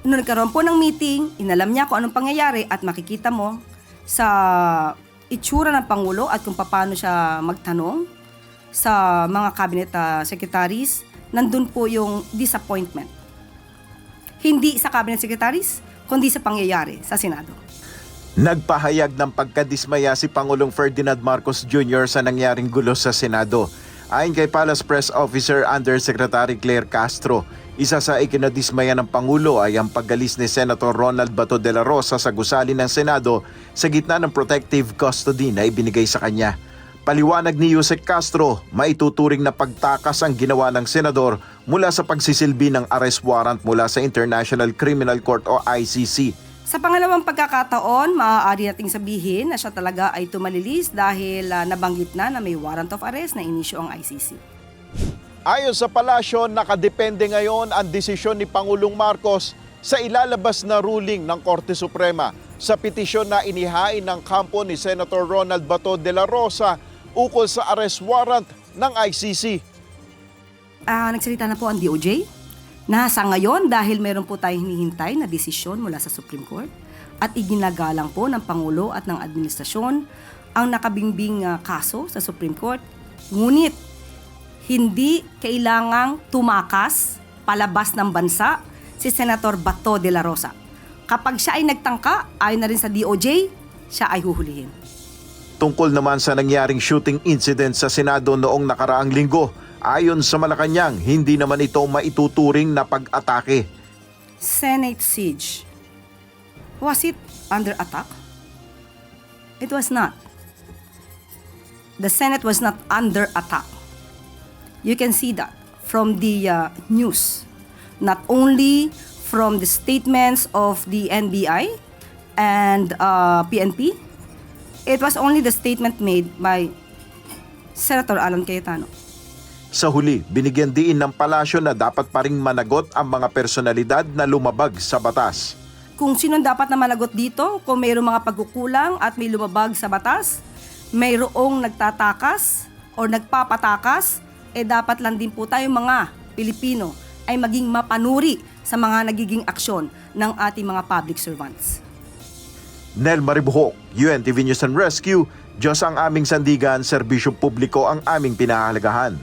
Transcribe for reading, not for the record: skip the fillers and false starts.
Nung nagkaroon po ng meeting, inalam niya kung anong pangyayari at makikita mo sa itsura ng Pangulo at kung paano siya magtanong sa mga cabinet secretaries, nandun po yung disappointment. Hindi sa cabinet secretaries, kundi sa pangyayari sa Senado. Nagpahayag ng pagkadismaya si Pangulong Ferdinand Marcos Jr. sa nangyaring gulo sa Senado. Ayon kay Palace Press Officer Undersecretary Claire Castro, isa sa ikinadismaya ng Pangulo ay ang paggalis ni Senator Ronald Bato de la Rosa sa gusali ng Senado sa gitna ng protective custody na ibinigay sa kanya. Paliwanag ni Yusek Castro, maituturing na pagtakas ang ginawa ng senador mula sa pagsisilbi ng arrest warrant mula sa International Criminal Court o ICC. Sa pangalawang pagkakataon, maaari nating sabihin na siya talaga ay tumalilis dahil nabanggit na may warrant of arrest na inisyo ang ICC. Ayon sa palasyo, nakadepende ngayon ang desisyon ni Pangulong Marcos sa ilalabas na ruling ng Korte Suprema sa petisyon na inihain ng kampo ni Senator Ronald Bato de la Rosa ukol sa arrest warrant ng ICC. Nagsalita na po ang DOJ na sa ngayon dahil meron po tayong hinihintay na desisyon mula sa Supreme Court at iginagalang po ng Pangulo at ng administrasyon ang nakabingbing kaso sa Supreme Court. Ngunit hindi kailangang tumakas palabas ng bansa si Senator Bato de la Rosa. Kapag siya ay nagtangka, ayon na rin sa DOJ, siya ay huhulihin. Tungkol naman sa nangyaring shooting incident sa Senado noong nakaraang linggo, ayon sa Malacanang, hindi naman ito maituturing na pag-atake. Senate siege. Was it under attack? It was not. The Senate was not under attack. You can see that from the news, not only from the statements of the NBI and PNP, it was only the statement made by Senator Alan Cayetano. Sa huli, binigyan diin ng palasyo na dapat pa ring managot ang mga personalidad na lumabag sa batas. Kung sino dapat na managot dito, kung mayroong mga pagkukulang at may lumabag sa batas, mayroong nagtatakas o nagpapatakas, dapat lang din po tayong mga Pilipino ay maging mapanuri sa mga nagiging aksyon ng ating mga public servants. Nel Maribuhok, UNTV News and Rescue, Diyos ang aming sandigan, serbisyo publiko ang aming pinahahalagahan.